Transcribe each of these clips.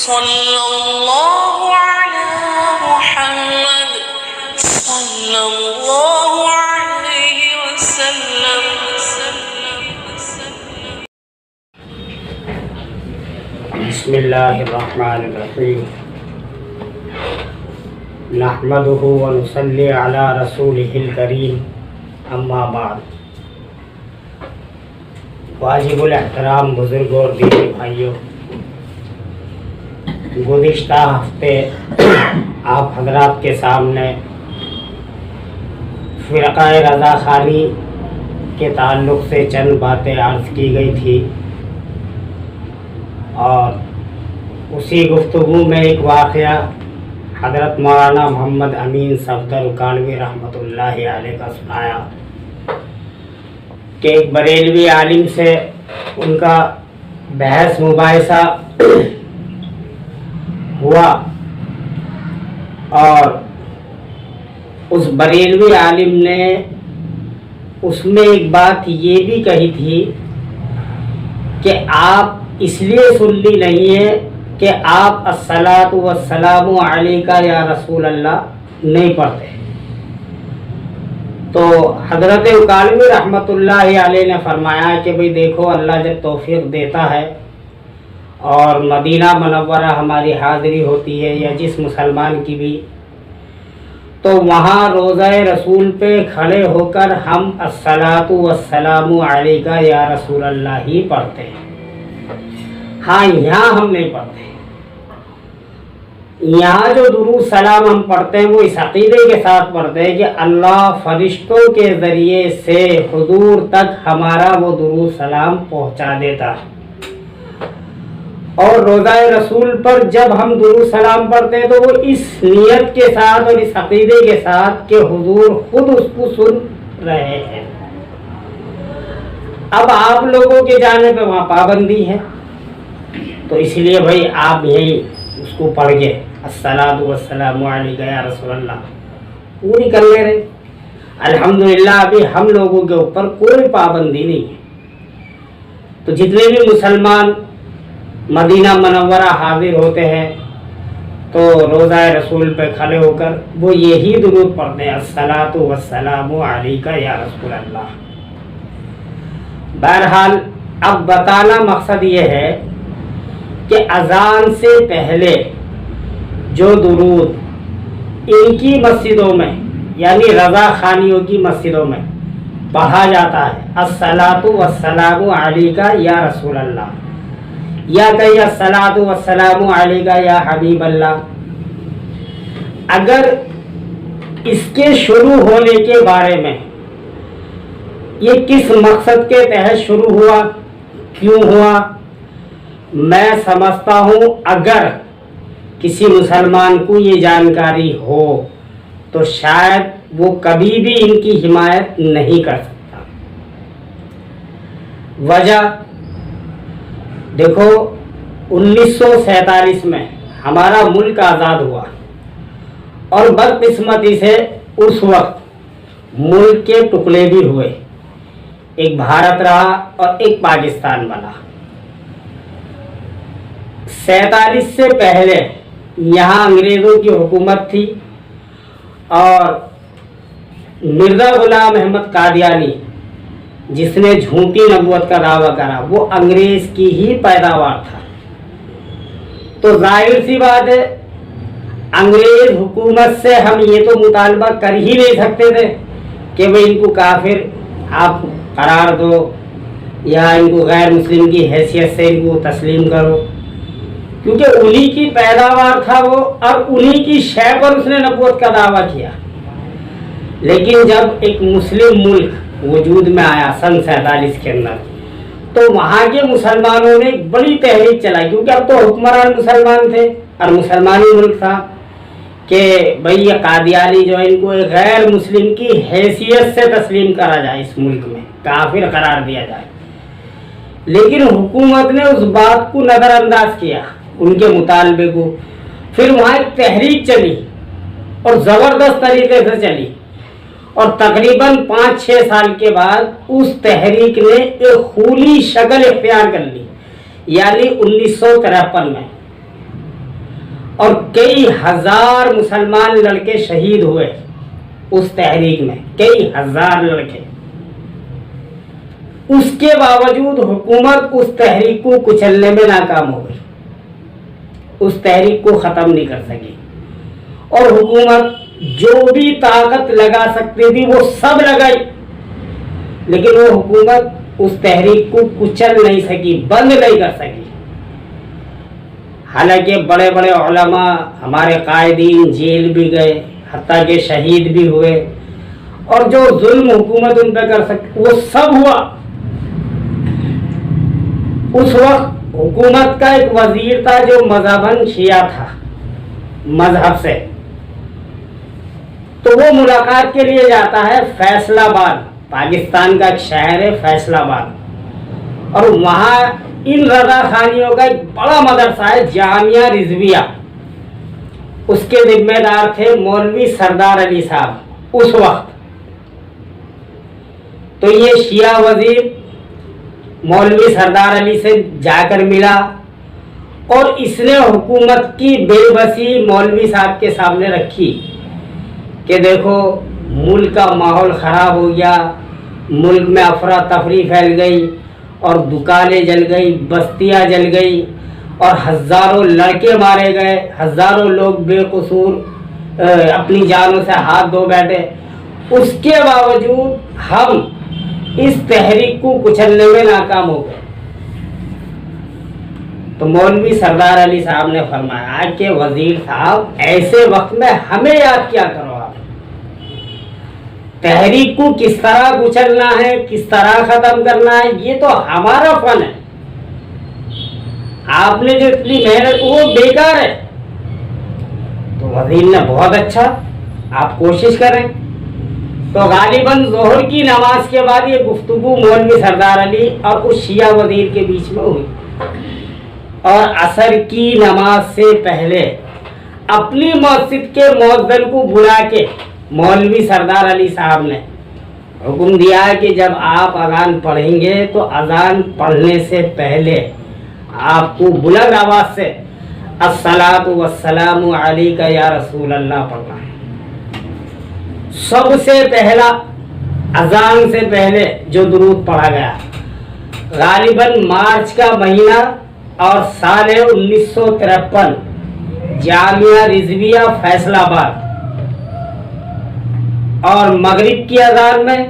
صلی اللہ علی محمد صلی اللہ علیہ وسلم. بسم اللہ الرحمن الرحیم. نحمدہ ونصلی علی رسولہ الکریم. اما بعد. واجب الاحترام بزرگوں اور دینی بھائیوں، گزشتہ ہفتے آپ حضرات کے سامنے فرقہ رضا خانی کے تعلق سے چند باتیں عرض کی گئی تھی، اور اسی گفتگو میں ایک واقعہ حضرت مولانا محمد امین صفدر کانوی رحمۃ اللہ علیہ کا سنایا کہ ایک بریلوی عالم سے ان کا بحث مباحثہ ہوا، اور اس بریلوی عالم نے اس میں ایک بات یہ بھی کہی تھی کہ آپ اس لیے سنی نہیں ہے کہ آپ الصلاۃ والسلام علیکہ یا رسول اللہ نہیں پڑھتے. تو حضرت کانوی رحمۃ اللہ علیہ نے فرمایا کہ بھئی دیکھو، اللہ جب توفیق دیتا ہے اور مدینہ منورہ ہماری حاضری ہوتی ہے یا جس مسلمان کی بھی، تو وہاں روضہ رسول پہ کھڑے ہو کر ہم الصلاۃ والسلام علیکہ یا رسول اللہ ہی پڑھتے ہیں. ہاں، یہاں ہم نہیں پڑھتے. یہاں جو درود سلام ہم پڑھتے ہیں وہ اس عقیدے کے ساتھ پڑھتے ہیں کہ اللہ فرشتوں کے ذریعے سے حضور تک ہمارا وہ درود سلام پہنچا دیتا ہے. اور روضہ رسول پر جب ہم درود سلام پڑھتے ہیں تو وہ اس نیت کے ساتھ اور اس عقیدے کے ساتھ کہ حضور خود اس کو سن رہے ہیں. اب آپ لوگوں کے جانے پہ وہاں پابندی ہے، تو اس لیے بھائی آپ یہی اس کو پڑھ کے الصلاۃ والسلام علیکہ یا رسول اللہ پوری کر لے رہے. الحمدللہ ابھی ہم لوگوں کے اوپر کوئی پابندی نہیں ہے. تو جتنے بھی مسلمان مدینہ منورہ حاضر ہوتے ہیں تو روضہ رسول پہ کھڑے ہو کر وہ یہی درود پڑھتے ہیں، الصلاۃ والسلام علیکہ یا رسول اللہ. بہرحال اب بتانا مقصد یہ ہے کہ اذان سے پہلے جو درود ان کی مسجدوں میں یعنی رضا خانیوں کی مسجدوں میں پڑھا جاتا ہے، الصلاۃ والسلام علیکہ یا رسول اللہ، یا کہ الصلاۃ والسلام علیکہ یا حبیب اللہ، اگر اس کے شروع ہونے کے بارے میں یہ کس مقصد کے تحت شروع ہوا، کیوں ہوا، میں سمجھتا ہوں اگر کسی مسلمان کو یہ جانکاری ہو تو شاید وہ کبھی بھی ان کی حمایت نہیں کر سکتا. وجہ دیکھو، 1947 میں ہمارا ملک آزاد ہوا، اور بدقسمتی سے اس وقت ملک کے ٹکڑے بھی ہوئے، ایک بھارت رہا اور ایک پاکستان بنا. 47 سے پہلے یہاں انگریزوں کی حکومت تھی، اور مرزا غلام احمد قادیانی جس نے جھوٹی نبوت کا دعویٰ کرا وہ انگریز کی ہی پیداوار تھا. تو ظاہر سی بات ہے انگریز حکومت سے ہم یہ تو مطالبہ کر ہی نہیں سکتے تھے کہ وہ ان کو کافر آپ قرار دو یا ان کو غیر مسلم کی حیثیت سے ان کو تسلیم کرو، کیونکہ انہی کی پیداوار تھا وہ، اور انہی کی شے پر اس نے نبوت کا دعویٰ کیا. لیکن جب ایک مسلم ملک وجود میں آیا سن 47 کے اندر، تو وہاں کے مسلمانوں نے ایک بڑی تحریک چلائی، کیونکہ اب تو حکمران مسلمان تھے اور مسلمانی ملک تھا، کہ بھئی یہ قادیانی جو ہے ان کو ایک غیر مسلم کی حیثیت سے تسلیم کرا جائے، اس ملک میں کافر قرار دیا جائے. لیکن حکومت نے اس بات کو نظر انداز کیا، ان کے مطالبے کو. پھر وہاں ایک تحریک چلی اور زبردست طریقے سے چلی، اور تقریباً 5-6 سال کے بعد اس تحریک نے ایک خونی شکل اختیار کر لی. یعنی 1953 میں اور کئی ہزار مسلمان لڑکے شہید ہوئے اس تحریک میں، کئی ہزار لڑکے۔ اس کے باوجود حکومت اس تحریک کو کچلنے میں ناکام ہو گئی، اس تحریک کو ختم نہیں کر سکی، اور حکومت جو بھی طاقت لگا سکتی تھی وہ سب لگائی، لیکن وہ حکومت اس تحریک کو کچل نہیں سکی، بند نہیں کر سکی۔ حالانکہ بڑے بڑے علماء، ہمارے قائدین جیل بھی گئے، حتیٰ کہ شہید بھی ہوئے، اور جو ظلم حکومت ان پہ کر سکتی وہ سب ہوا۔ اس وقت حکومت کا ایک وزیر تھا جو مذہباً شیعہ تھا، مذہب سے، تو وہ ملاقات کے لیے جاتا ہے فیصل آباد، پاکستان کا ایک شہر ہے فیصل آباد، اور وہاں ان رضا خانیوں کا ایک بڑا مدرسہ ہے جامعہ رضویہ، اس کے ذمہ دار تھے مولوی سردار علی صاحب اس وقت۔ تو یہ شیعہ وزیر مولوی سردار علی سے جا کر ملا، اور اس نے حکومت کی بے بسی مولوی صاحب کے سامنے رکھی کہ دیکھو ملک کا ماحول خراب ہو گیا، ملک میں افراتفری پھیل گئی، اور دکانیں جل گئی، بستیاں جل گئی، اور ہزاروں لڑکے مارے گئے، ہزاروں لوگ بے قصور اپنی جانوں سے ہاتھ دھو بیٹھے۔ اس کے باوجود ہم اس تحریک کو کچلنے میں ناکام ہو گئے۔ تو مولوی سردار علی صاحب نے فرمایا کہ وزیر صاحب ایسے وقت میں ہمیں یاد کیا کرو، آپ تحریک کو کس طرح کچلنا ہے، کس طرح ختم کرنا ہے، یہ تو ہمارا فن ہے، آپ نے جو اتنی محنت وہ بیکار ہے۔ تو وزیر نے بہت اچھا، آپ کوشش کریں۔ تو غالباً ظہر کی نماز کے بعد یہ گفتگو مولوی سردار علی اور اس شیعہ وزیر کے بیچ میں ہوئی، اور عصر کی نماز سے پہلے اپنی مسجد کے مؤذن کو بلا کے مولوی سردار علی صاحب نے حکم دیا کہ جب آپ اذان پڑھیں گے تو اذان پڑھنے سے پہلے آپ کو بلند آواز سے الصلاۃ والسلام علیک یا رسول اللہ پڑھنا ہے۔ سب سے پہلا اذان سے پہلے جو درود پڑھا گیا، غالباً مارچ کا مہینہ اور سال 1953، جامعہ رضویہ فیصل آباد، اور مغرب کی اذان میں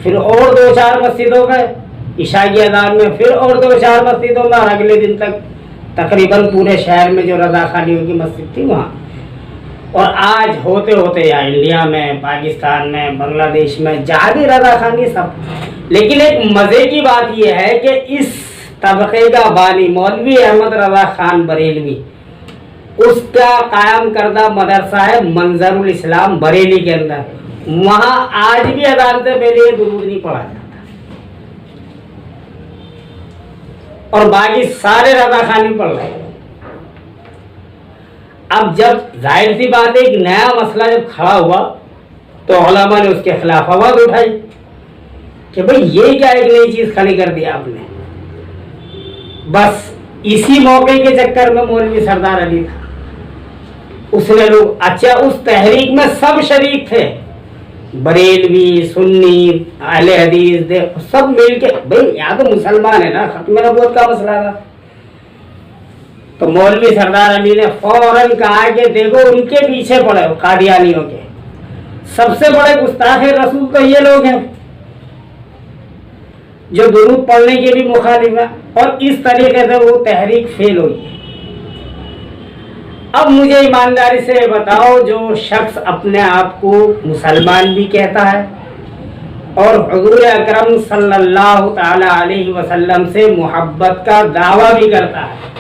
پھر اور 2-4 مسجدوں میں، عشاء کی اذان میں پھر اور 2-4 مسجدوں میں، اور اگلے دن تک تقریباً پورے شہر میں جو رضا خانیوں کی مسجد تھی وہاں۔ اور آج ہوتے ہوتے یا انڈیا میں، پاکستان میں، بنگلہ دیش میں جہاں بھی رضا خانی سب۔ لیکن ایک مزے کی بات یہ ہے کہ اس طبقے کا بانی مولوی احمد رضا خان بریلوی، اس کا قائم کردہ مدرسہ ہے منظر الاسلام بریلی کے اندر، وہاں آج بھی اذان سے پہلے یہ درود نہیں پڑھا جاتا، اور باقی سارے رضا خانی پڑھ رہے ہیں۔ اب جب ظاہر سی بات ہے ایک نیا مسئلہ جب کھڑا ہوا تو علماء نے اس کے خلاف آواز اٹھائی کہ بھئی یہ کیا ایک نئی چیز کھڑی کر دی آپ نے۔ بس اسی موقع کے چکر میں مولوی سردار علی تھا، اس نے لوگ اچھا اس تحریک میں سب شریک تھے، بریلوی، سنی، اہل حدیث، سب مل کے، بھئی یہاں تو مسلمان ہے نا، ختم نبوت کا مسئلہ تھا۔ تو مولوی سردار علی نے فوراً کہا کہ دیکھو ان کے پیچھے پڑے ہو، قادیانیوں کے سب سے بڑے گستاخ رسول تو یہ لوگ ہیں جو درود پڑھنے کے بھی مخالف ہیں، اور اس طریقے سے وہ تحریک فیل ہوئی۔ اب مجھے ایمانداری سے بتاؤ، جو شخص اپنے آپ کو مسلمان بھی کہتا ہے اور حضور اکرم صلی اللہ تعالی علیہ وسلم سے محبت کا دعویٰ بھی کرتا ہے،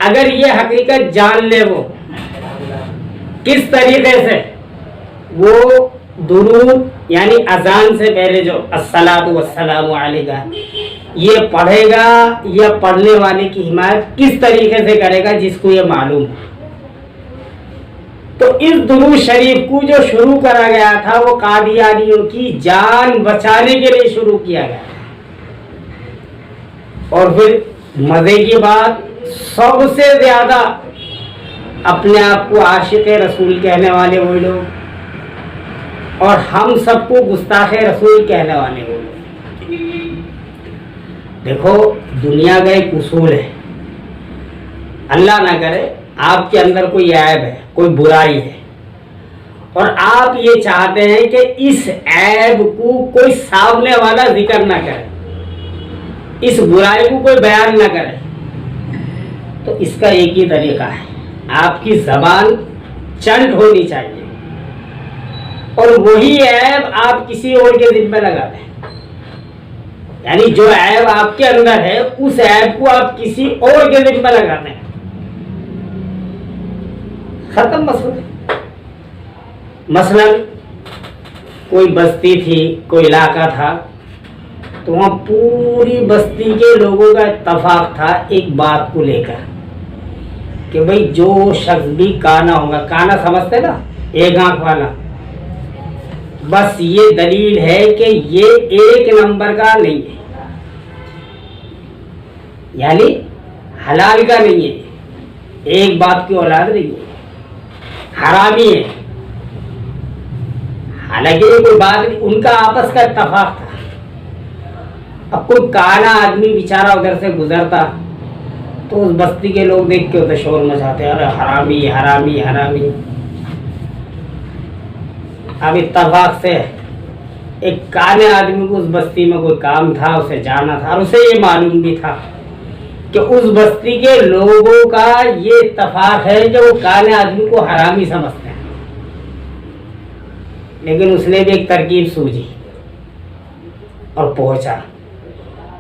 اگر یہ حقیقت جان لے وہ کس طریقے سے وہ درود یعنی اذان سے پہلے جو الصلاۃ والسلام علیک یہ پڑھے گا، یا پڑھنے والے کی حمایت کس طریقے سے کرے گا جس کو یہ معلوم ہے۔ تو اس درود شریف کو جو شروع کرا گیا تھا وہ قادیانیوں کی جان بچانے کے لیے شروع کیا گیا، اور پھر مزے کی بات سب سے زیادہ اپنے آپ کو عاشق رسول کہنے والے وہ لوگ, اور ہم سب کو گستاخ رسول کہنے والے وہ لوگ. دیکھو دنیا کا ایک اصول ہے, اللہ نہ کرے آپ کے اندر کوئی عیب ہے, کوئی برائی ہے, اور آپ یہ چاہتے ہیں کہ اس عیب کو کوئی سامنے والا ذکر نہ کرے, اس برائی کو کوئی بیان نہ کرے, تو اس کا ایک ہی طریقہ ہے, آپ کی زبان چنٹ ہونی چاہیے, اور وہی عیب آپ کسی اور کے ذمہ لگا دیں. یعنی جو عیب آپ کے اندر ہے اس عیب کو آپ کسی اور کے ذمہ لگا دیں, ختم مسئلہ. مثلا کوئی بستی تھی, کوئی علاقہ تھا, تو وہاں پوری بستی کے لوگوں کا اتفاق تھا ایک بات کو لے کر کہ بھئی جو شخص بھی کانا ہوگا, کانا سمجھتے نا, ایک آنکھ والا, بس یہ دلیل ہے کہ یہ ایک نمبر کا نہیں ہے, یعنی حلال کا نہیں ہے, ایک باپ کی اولاد نہیں ہے, حرامی ہے. حالانکہ یہ کوئی بات نہیں, ان کا آپس کا اتفاق تھا. اب کوئی کانا آدمی بیچارہ ادھر سے گزرتا تو اس بستی کے لوگ دیکھ کے ادھر شور مچاتے, ارے حرامی حرامی حرامی. اب اتفاق سے ایک کانے آدمی کو اس بستی میں کوئی کام تھا, اسے جانا تھا, اور اسے یہ معلوم بھی تھا کہ اس بستی کے لوگوں کا یہ اتفاق ہے کہ وہ کانے آدمی کو حرامی سمجھتے ہیں. لیکن اس نے بھی ایک ترکیب سوچی اور پہنچا,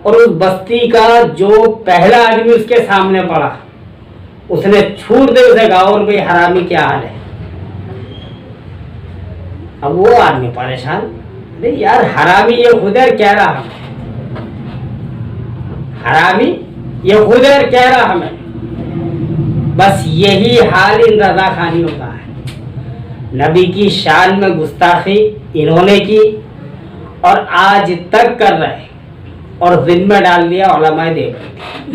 اور اس بستی کا جو پہلا آدمی اس کے سامنے پڑا, اس نے چھوٹ دے اسے کہا, اور بھئی حرامی کیا حال ہے. اب وہ آدمی پریشان, یار حرامی یہ خودر کہہ رہا ہمیں, حرامی یہ خودر کہہ رہا ہمیں. بس یہی حال ان رضا خانیوں کا ہے. نبی کی شان میں گستاخی انہوں نے کی اور آج تک کر رہے, اور ذمہ ڈال دیا علماء دیوبند.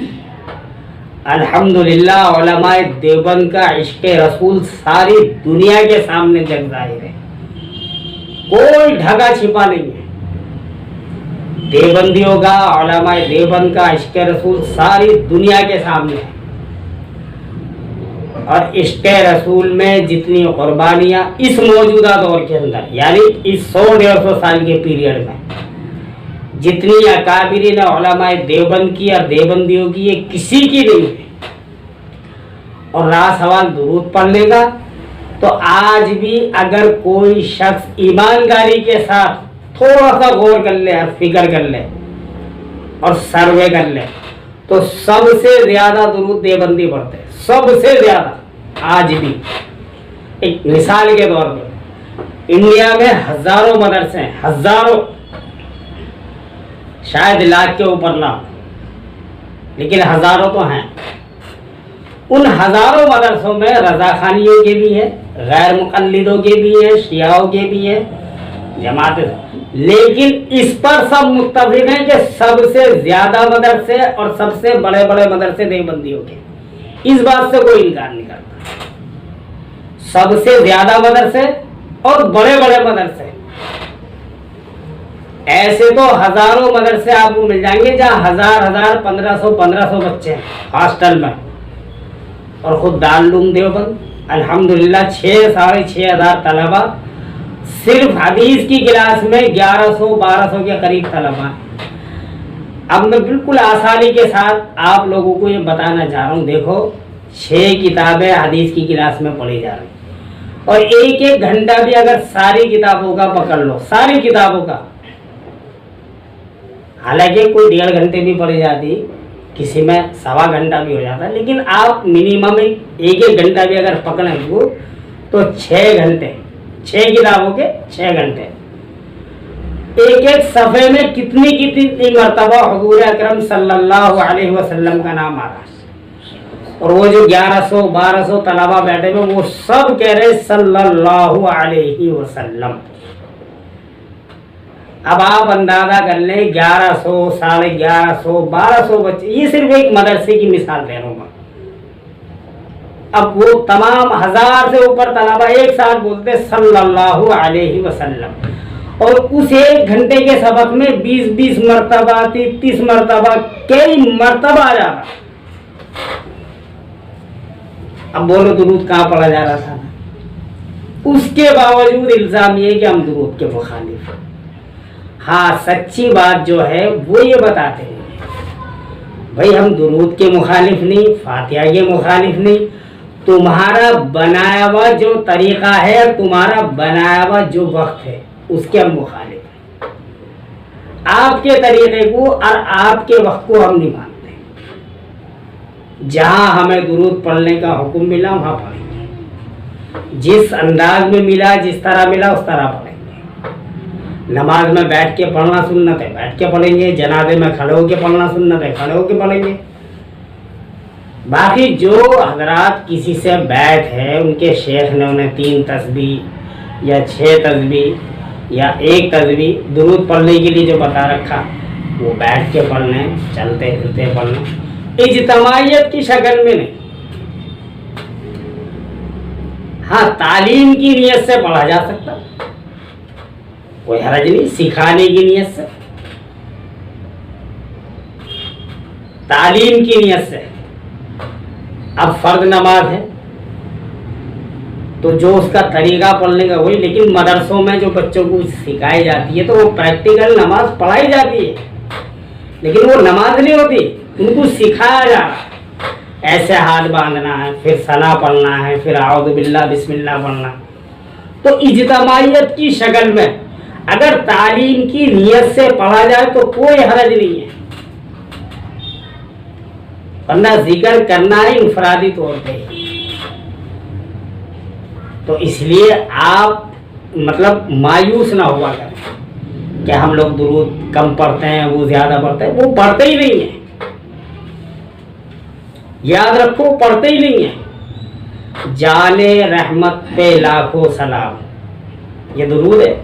الحمدللہ علماء دیوبند کا عشق رسول ساری دنیا کے سامنے جگ ظاہر ہے, کوئی ڈھگا چھپا نہیں ہے. دیوبندیوں کا, علماء دیوبند کا عشق رسول ساری دنیا کے سامنے ہے, اور عشق رسول میں جتنی قربانیاں اس موجودہ دور کے اندر, یعنی اس 100-150 سال کے پیریڈ میں جتنی اکابرین علماء دیوبند کی اور دیوبندیوں کی, یہ کسی کی نہیں ہے. اور رہا سوال درود پڑھنے کا, تو آج بھی اگر کوئی شخص ایمانداری کے ساتھ تھوڑا سا غور کر لے, فکر کر لے اور سروے کر لے, تو سب سے زیادہ درود دیوبندی پڑھتے ہیں, سب سے زیادہ. آج بھی ایک مثال کے طور پہ انڈیا میں ہزاروں مدرسے ہیں, ہزاروں, شاید لاکھ کے اوپر نہ, لیکن ہزاروں تو ہیں. ان ہزاروں مدرسوں میں رضا خانیوں کے بھی ہیں, غیر مقلدوں کے بھی ہیں, شیعوں کے بھی ہیں, جماعت, لیکن اس پر سب متفق ہیں کہ سب سے زیادہ مدرسے اور سب سے بڑے بڑے مدرسے دیوبندیوں کے. اس بات سے کوئی انکار نہیں کرتا. سب سے زیادہ مدرسے اور بڑے بڑے مدرسے, ایسے تو ہزاروں مدرسے آپ کو مل جائیں گے جہاں 1000 1500 بچے ہیں ہاسٹل میں, اور خود دارالعلوم دیوبند الحمدللہ 6,500 طلبہ, صرف حدیث کی کلاس میں 1100-1200 کے قریب طلبہ ہیں. اب میں بالکل آسانی کے ساتھ آپ لوگوں کو یہ بتانا چاہ رہا ہوں, دیکھو 6 کتابیں حدیث کی کلاس میں پڑھی جا رہی, اور ایک گھنٹہ بھی اگر ساری کتابوں کا پکڑ لو, ساری کتابوں کا, حالانکہ کوئی 1.5 گھنٹے بھی پڑھی جاتی, کسی میں 1.25 گھنٹہ بھی ہو جاتا, لیکن آپ منیمم ایک گھنٹہ بھی اگر پکڑیں گے تو 6 گھنٹے, 6 کتابوں کے 6 گھنٹے. ایک صفحے میں کتنی مرتبہ حضور اکرم صلی اللہ علیہ وسلم کا نام آ رہا ہے, اور وہ جو 1100-1200 طلبہ بیٹھے ہوئے وہ سب کہہ رہے صلی اللہ علیہ وسلم. اب آپ اندازہ کر لیں 1100, 1150, 1200 بچے, یہ صرف ایک مدرسے کی مثال دے رہا ہوں. اب وہ تمام 1000 سے اوپر طلبہ ایک ساتھ بولتے صلی اللہ علیہ وسلم، اور اس 1 گھنٹے کے سبق میں 20 مرتبہ 30 مرتبہ کئی مرتبہ آ جاتا۔ اب بولو درود کہاں پڑھا جا رہا تھا؟ اس کے باوجود الزام یہ کہ ہم درود کے مخالف ہیں۔ ہاں سچی بات جو ہے وہ یہ بتاتے ہیں بھائی ہم درود کے مخالف نہیں، فاتحہ کے مخالف نہیں، تمہارا بنایا ہوا جو طریقہ ہے، تمہارا بنایا ہوا جو وقت ہے اس کے ہم مخالف ہیں۔ آپ کے طریقے کو اور آپ کے وقت کو ہم نہیں مانتے۔ جہاں ہمیں درود پڑھنے کا حکم ملا وہاں پڑھیں گے، جس انداز میں ملا، جس طرح ملا اس طرح پڑھیں گے۔ نماز میں بیٹھ کے پڑھنا سنت ہے، بیٹھ کے پڑھیں گے۔ جنازے میں کھڑے ہو کے پڑھنا سنت ہے، کھڑے ہو کے پڑھیں گے۔ باقی جو حضرات کسی سے بیٹھ ہے، ان کے شیخ نے انہیں 3 تسبیح یا 6 تسبیح یا 1 تسبیح درود پڑھنے کے لیے جو بتا رکھا، وہ بیٹھ کے پڑھنے، چلتے پھرتے پڑھنا، اجتماعیت کی شکل میں نہیں۔ ہاں تعلیم کی نیت سے پڑھا جا سکتا، کوئی حرج نہیں، سکھانے کی نیت سے، تعلیم کی نیت سے۔ اب فرض نماز ہے تو جو اس کا طریقہ پڑھنے کا وہی، لیکن مدرسوں میں جو بچوں کو سکھائی جاتی ہے تو وہ پریکٹیکل نماز پڑھائی جاتی ہے، لیکن وہ نماز نہیں ہوتی، ان کو سکھایا جا رہا ہے۔ ایسے ہاتھ باندھنا ہے، پھر ثنا پڑھنا ہے، پھر اعوذ باللہ بسم اللہ پڑھنا۔ تو اجتماعیت کی شکل میں اگر تعلیم کی نیت سے پڑھا جائے تو کوئی حرج نہیں ہے، ورنہ ذکر کرنا ہے انفرادی طور پہ۔ تو اس لیے آپ مطلب مایوس نہ ہوا کریں کہ ہم لوگ درود کم پڑھتے ہیں، وہ زیادہ پڑھتے ہیں، وہ پڑھتے ہی نہیں ہیں، یاد رکھو پڑھتے ہی نہیں ہیں۔ جانے رحمت پہ لاکھوں سلام، یہ درود ہے؟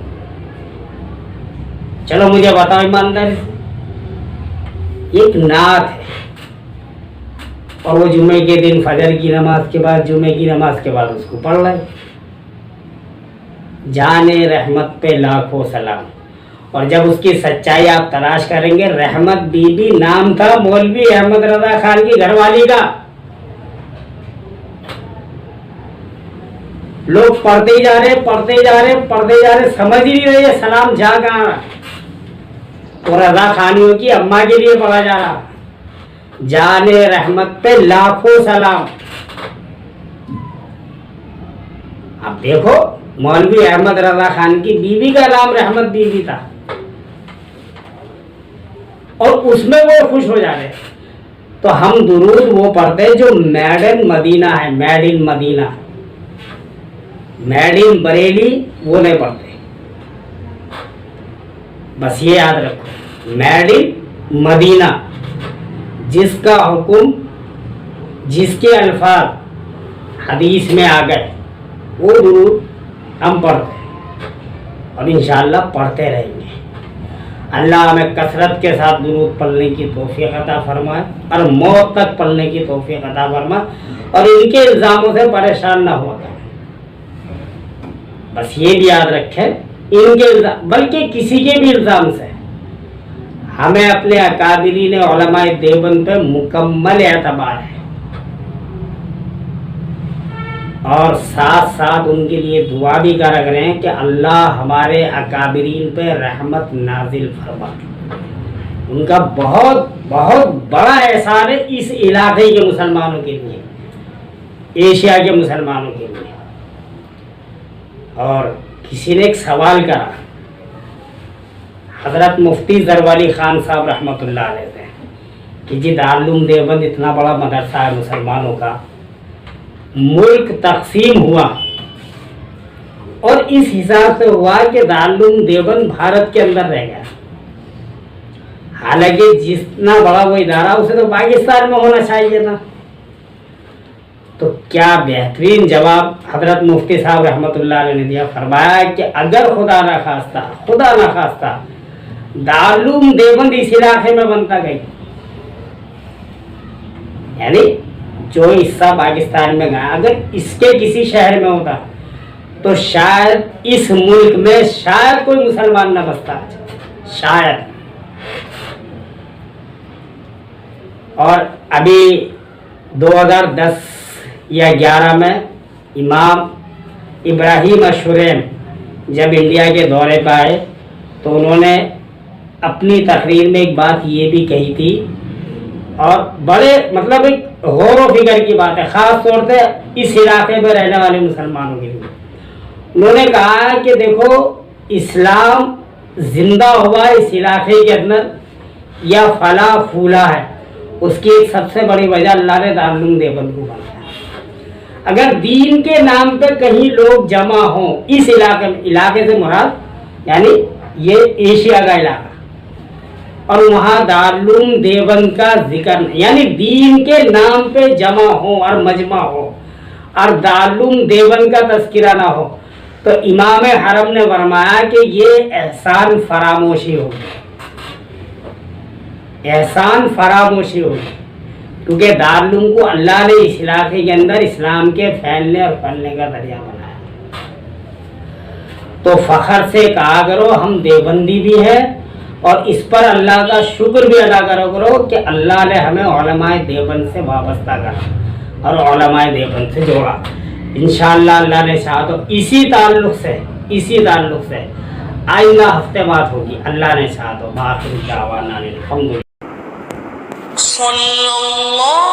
چلو مجھے بتاؤ ایمانداری سے، ایک نعت ہے اور وہ جمعے کے دن فجر کی نماز کے بعد، جمعے کی نماز کے بعد اس کو پڑھ رہے، جانے رحمت پہ لاکھوں سلام۔ اور جب اس کی سچائی آپ تلاش کریں گے، رحمت بی بی نام تھا مولوی احمد رضا خان کی گھر والی کا۔ لوگ پڑھتے ہی جا رہے، پڑھتے ہی جا رہے، پڑھتے ہی جا رہے، سمجھ ہی نہیں رہے سلام جا کہاں رہا۔ تو رضا خانیوں کی اماں کے لیے پڑھا جا رہا، جانے رحمت پہ لاکھوں سلام۔ اب دیکھو مولوی احمد رضا خان کی بیوی کا نام رحمت بیوی تھا، اور اس میں وہ خوش ہو جا رہے۔ تو ہم درود وہ پڑھتے جو میڈ ان مدینہ ہے، made in Medina, made in Bareilly وہ نہیں پڑھتے۔ بس یہ یاد رکھو، میڈ ان مدینہ، جس کا حکم، جس کے الفاظ حدیث میں آ گئے، وہ درود ہم پڑھتے ہیں اور انشاءاللہ پڑھتے رہیں گے۔ اللہ ہمیں کثرت کے ساتھ درود پڑھنے کی توفیق عطا فرمائے اور موت تک پڑھنے کی توفیق عطا فرمائے، اور ان کے الزاموں سے پریشان نہ ہوا کریں۔ بس یہ بھی یاد رکھیں، ان کے الزام بلکہ کسی کے بھی الزام سے ہمیں اپنے اکابرین علماء دیوبند پہ مکمل اعتبار ہے، اور ساتھ ساتھ ان کے لیے دعا بھی کر رہے ہیں کہ اللہ ہمارے اکابرین پہ رحمت نازل فرما۔ ان کا بہت بہت بڑا احسان ہے اس علاقے کے مسلمانوں کے لیے، ایشیا کے مسلمانوں کے لیے۔ اور کسی نے ایک سوال کرا حضرت مفتی زروالی خان صاحب رحمۃ اللہ علیہ سے کہ جی دارالعلوم دیوبند اتنا بڑا مدرسہ ہے مسلمانوں کا، ملک تقسیم ہوا اور اس حساب سے ہوا کہ دارالعلوم دیوبند بھارت کے اندر رہ گیا، حالانکہ جتنا بڑا وہ ادارہ اسے تو پاکستان میں ہونا چاہیے تھا۔ تو کیا بہترین جواب حضرت مفتی صاحب رحمۃ اللہ علیہ نے دیا، فرمایا کہ اگر خدا نخواستہ دارالعلوم دیوبند اس علاقے میں بنتا گئی، یعنی جو حصہ پاکستان میں گیا، اگر اس کے کسی شہر میں ہوتا تو شاید اس ملک میں شاید کوئی مسلمان نہ بستا، شاید۔ اور ابھی 2010 یا 11 میں امام ابراہیم الشریم جب انڈیا کے دورے پہ آئے تو انہوں نے اپنی تقریر میں ایک بات یہ بھی کہی تھی، اور بڑے مطلب ایک غور و فکر کی بات ہے، خاص طور سے اس علاقے میں رہنے والے مسلمانوں کے لیے۔ انہوں نے کہا کہ دیکھو، اسلام زندہ ہوا اس علاقے کے اندر یا پھلا پھولا ہے، اس کی ایک سب سے بڑی وجہ اللہ نے دارالعلوم دیوبند کو بنایا۔ اگر دین کے نام پہ کہیں لوگ جمع ہوں اس علاقے سے مراد یعنی یہ ایشیا کا علاقہ، اور وہاں دارالعلوم دیوبند کا ذکر یعنی دین کے نام پہ جمع ہو اور مجمع ہو اور دارالعلوم دیوبند کا تذکرہ نہ ہو، تو امام حرم نے فرمایا کہ یہ احسان فراموشی ہوگی، احسان فراموشی ہوگی، کیونکہ دارالعلوم کو اللہ نے اس علاقے کے اندر اسلام کے پھیلنے اور پھلنے کا ذریعہ بنایا۔ تو فخر سے کہا کرو ہم دیوبندی بھی ہیں، اور اس پر اللہ کا شکر بھی ادا کرو کہ اللہ نے ہمیں علماء دیوبند سے وابستہ کرا اور علماء دیوبند سے جوڑا۔ انشاءاللہ اللہ نے چاہا تو اسی تعلق سے آئندہ ہفتے بات ہوگی، اللہ نے چاہا تو۔ باقی دعوانا الحمدللہ۔ صلی اللہ